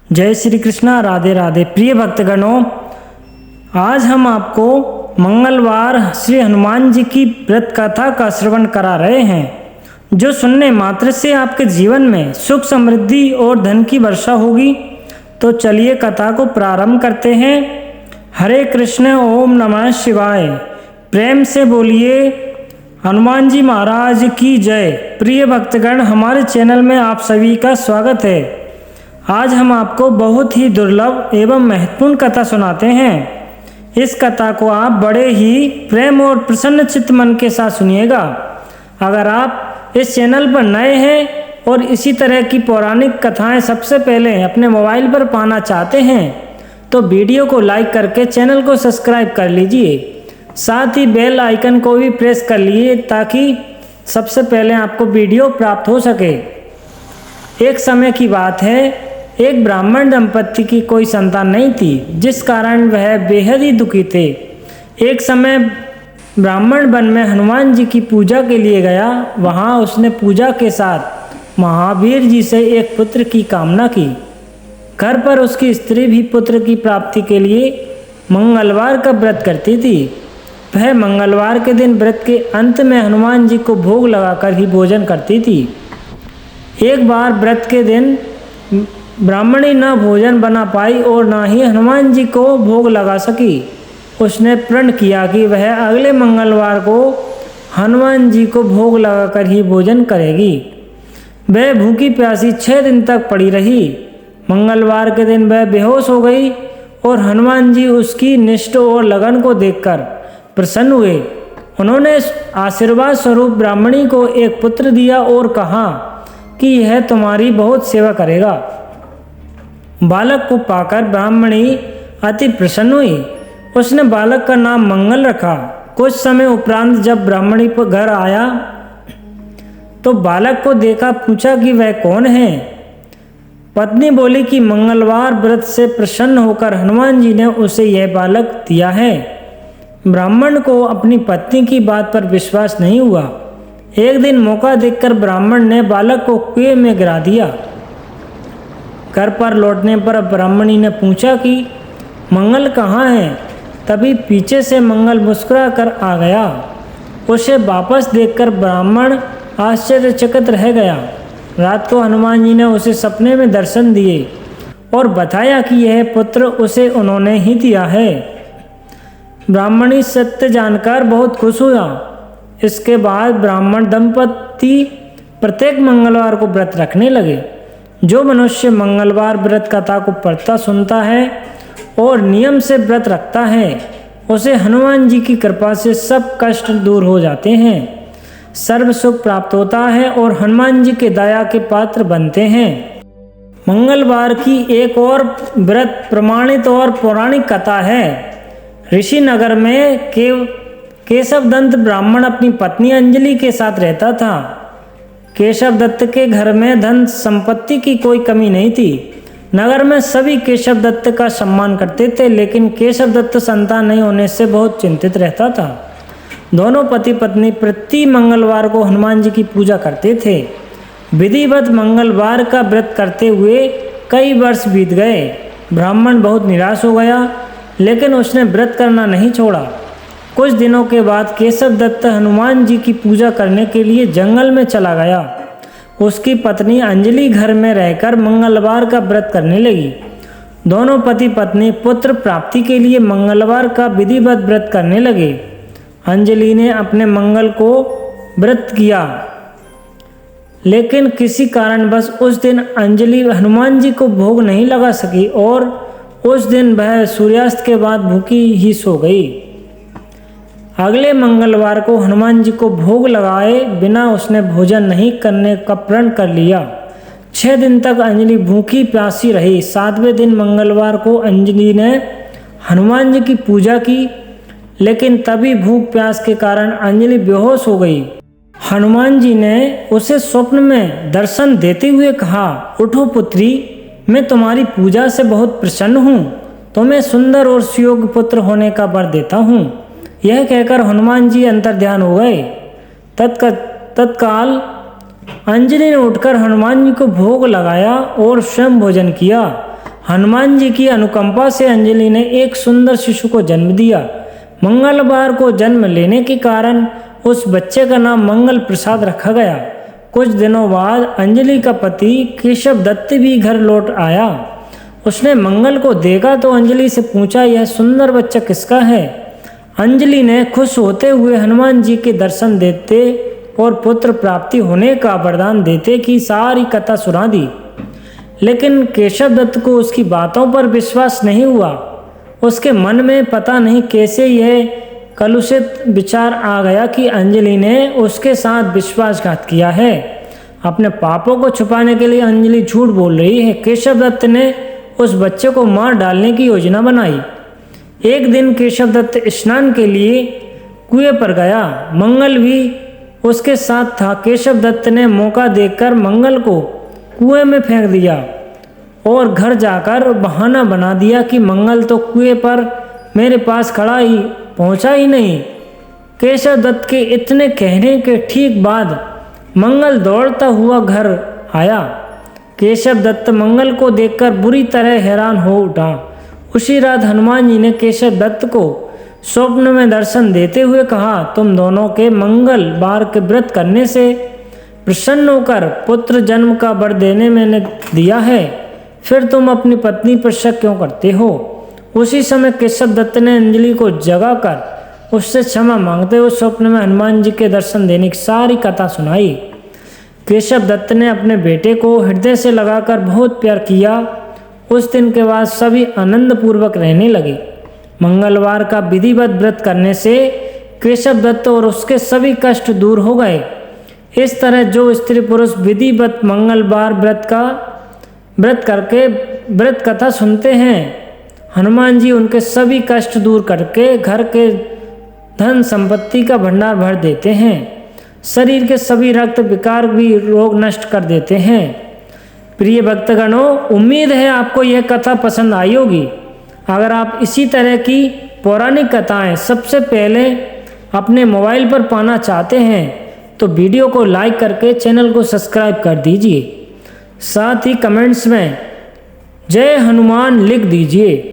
जय श्री कृष्णा, राधे राधे। प्रिय भक्तगणों, आज हम आपको मंगलवार श्री हनुमान जी की व्रत कथा का श्रवण करा रहे हैं, जो सुनने मात्र से आपके जीवन में सुख समृद्धि और धन की वर्षा होगी। तो चलिए कथा को प्रारंभ करते हैं। हरे कृष्ण, ओम नमः शिवाय। प्रेम से बोलिए हनुमान जी महाराज की जय। प्रिय भक्तगण, हमारे चैनल में आप सभी का स्वागत है। आज हम आपको बहुत ही दुर्लभ एवं महत्वपूर्ण कथा सुनाते हैं। इस कथा को आप बड़े ही प्रेम और प्रसन्न चित्त मन के साथ सुनिएगा। अगर आप इस चैनल पर नए हैं और इसी तरह की पौराणिक कथाएं सबसे पहले अपने मोबाइल पर पाना चाहते हैं तो वीडियो को लाइक करके चैनल को सब्सक्राइब कर लीजिए। साथ ही बेल आइकन को भी प्रेस कर लीजिए ताकि सबसे पहले आपको वीडियो प्राप्त हो सके। एक समय की बात है, एक ब्राह्मण दंपत्ति की कोई संतान नहीं थी, जिस कारण वह बेहद ही दुखी थे। एक समय ब्राह्मण वन में हनुमान जी की पूजा के लिए गया। वहां उसने पूजा के साथ महावीर जी से एक पुत्र की कामना की। घर पर उसकी स्त्री भी पुत्र की प्राप्ति के लिए मंगलवार का व्रत करती थी। वह मंगलवार के दिन व्रत के अंत में हनुमान जी को भोग लगाकर ही भोजन करती थी। एक बार व्रत के दिन ब्राह्मणी न भोजन बना पाई और न ही हनुमान जी को भोग लगा सकी। उसने प्रण किया कि वह अगले मंगलवार को हनुमान जी को भोग लगाकर ही भोजन करेगी। वह भूखी प्यासी 6 दिन तक पड़ी रही। मंगलवार के दिन वह बेहोश हो गई और हनुमान जी उसकी निष्ठा और लगन को देखकर प्रसन्न हुए। उन्होंने आशीर्वाद स्वरूप ब्राह्मणी को एक पुत्र दिया और कहा कि यह तुम्हारी बहुत सेवा करेगा। बालक को पाकर ब्राह्मणी अति प्रसन्न हुई। उसने बालक का नाम मंगल रखा। कुछ समय उपरांत जब ब्राह्मणी पर घर आया तो बालक को देखा, पूछा कि वह कौन है। पत्नी बोली कि मंगलवार व्रत से प्रसन्न होकर हनुमान जी ने उसे यह बालक दिया है। ब्राह्मण को अपनी पत्नी की बात पर विश्वास नहीं हुआ। एक दिन मौका देखकर ब्राह्मण ने बालक को कुएं में गिरा दिया। घर पर लौटने पर ब्राह्मणी ने पूछा कि मंगल कहाँ है। तभी पीछे से मंगल मुस्कुरा कर आ गया। उसे वापस देखकर ब्राह्मण आश्चर्यचकित रह गया। रात को हनुमान जी ने उसे सपने में दर्शन दिए और बताया कि यह पुत्र उसे उन्होंने ही दिया है। ब्राह्मणी सत्य जानकर बहुत खुश हुआ। इसके बाद ब्राह्मण दंपति प्रत्येक मंगलवार को व्रत रखने लगे। जो मनुष्य मंगलवार व्रत कथा को पढ़ता सुनता है और नियम से व्रत रखता है, उसे हनुमान जी की कृपा से सब कष्ट दूर हो जाते हैं, सर्व सुख प्राप्त होता है और हनुमान जी के दया के पात्र बनते हैं। मंगलवार की एक और व्रत प्रमाणित और पौराणिक कथा है। ऋषि नगर में केशव दत्त ब्राह्मण अपनी पत्नी अंजलि के साथ रहता था। केशव दत्त के घर में धन संपत्ति की कोई कमी नहीं थी। नगर में सभी केशव दत्त का सम्मान करते थे, लेकिन केशव दत्त संतान नहीं होने से बहुत चिंतित रहता था। दोनों पति पत्नी प्रति मंगलवार को हनुमान जी की पूजा करते थे। विधिवत मंगलवार का व्रत करते हुए कई वर्ष बीत गए। ब्राह्मण बहुत निराश हो गया, लेकिन उसने व्रत करना नहीं छोड़ा। कुछ दिनों के बाद केशव दत्त हनुमान जी की पूजा करने के लिए जंगल में चला गया। उसकी पत्नी अंजलि घर में रहकर मंगलवार का व्रत करने लगी। दोनों पति पत्नी पुत्र प्राप्ति के लिए मंगलवार का विधिवत व्रत करने लगे। अंजलि ने अपने मंगल को व्रत किया, लेकिन किसी कारणवश उस दिन अंजलि हनुमान जी को भोग नहीं लगा सकी और उस दिन वह सूर्यास्त के बाद भूखी ही सो गई। अगले मंगलवार को हनुमान जी को भोग लगाए बिना उसने भोजन नहीं करने का प्रण कर लिया। 6 दिन तक अंजलि भूखी प्यासी रही। 7वें दिन मंगलवार को अंजलि ने हनुमान जी की पूजा की, लेकिन तभी भूख प्यास के कारण अंजलि बेहोश हो गई। हनुमान जी ने उसे स्वप्न में दर्शन देते हुए कहा, उठो पुत्री, मैं तुम्हारी पूजा से बहुत प्रसन्न हूँ। तुम्हें सुंदर और सुयोग्य पुत्र होने का वर देता हूँ। यह कहकर हनुमान जी अंतर्ध्यान हो गए। तत्काल अंजलि ने उठकर हनुमान जी को भोग लगाया और स्वयं भोजन किया। हनुमान जी की अनुकंपा से अंजलि ने एक सुंदर शिशु को जन्म दिया। मंगलवार को जन्म लेने के कारण उस बच्चे का नाम मंगल प्रसाद रखा गया। कुछ दिनों बाद अंजलि का पति केशव दत्त भी घर लौट आया। उसने मंगल को देखा तो अंजलि से पूछा, यह सुंदर बच्चा किसका है? अंजलि ने खुश होते हुए हनुमान जी के दर्शन देते और पुत्र प्राप्ति होने का वरदान देते की सारी कथा सुना दी। लेकिन केशव दत्त को उसकी बातों पर विश्वास नहीं हुआ। उसके मन में पता नहीं कैसे यह कलुषित विचार आ गया कि अंजलि ने उसके साथ विश्वासघात किया है। अपने पापों को छुपाने के लिए अंजलि झूठ बोल रही है। केशव दत्त ने उस बच्चे को मार डालने की योजना बनाई। एक दिन केशव दत्त स्नान के लिए कुएं पर गया। मंगल भी उसके साथ था। केशव दत्त ने मौका देखकर मंगल को कुएं में फेंक दिया और घर जाकर बहाना बना दिया कि मंगल तो कुएं पर मेरे पास खड़ा ही पहुंचा ही नहीं। केशव दत्त के इतने कहने के ठीक बाद मंगल दौड़ता हुआ घर आया। केशव दत्त मंगल को देखकर बुरी तरह हैरान हो उठा। उसी रात हनुमान जी ने केशव दत्त को स्वप्न में दर्शन देते हुए कहा, तुम दोनों के मंगलवार के व्रत करने से प्रसन्न होकर पुत्र जन्म का वर देने मैंने दिया है, फिर तुम अपनी पत्नी पर शक क्यों करते हो? उसी समय केशव दत्त ने अंजलि को जगाकर उससे क्षमा मांगते हुए स्वप्न में हनुमान जी के दर्शन देने की सारी कथा सुनाई। केशव दत्त ने अपने बेटे को हृदय से लगाकर बहुत प्यार किया। उस दिन के बाद सभी आनंद पूर्वक रहने लगे। मंगलवार का विधिवत व्रत करने से केशव दत्त और उसके सभी कष्ट दूर हो गए। इस तरह जो स्त्री पुरुष विधिवत मंगलवार व्रत करके व्रत कथा सुनते हैं, हनुमान जी उनके सभी कष्ट दूर करके घर के धन संपत्ति का भंडार भर देते हैं। शरीर के सभी रक्त विकार भी रोग नष्ट कर देते हैं। प्रिय भक्तगणों, उम्मीद है आपको यह कथा पसंद आई होगी। अगर आप इसी तरह की पौराणिक कथाएं सबसे पहले अपने मोबाइल पर पाना चाहते हैं तो वीडियो को लाइक करके चैनल को सब्सक्राइब कर दीजिए। साथ ही कमेंट्स में जय हनुमान लिख दीजिए।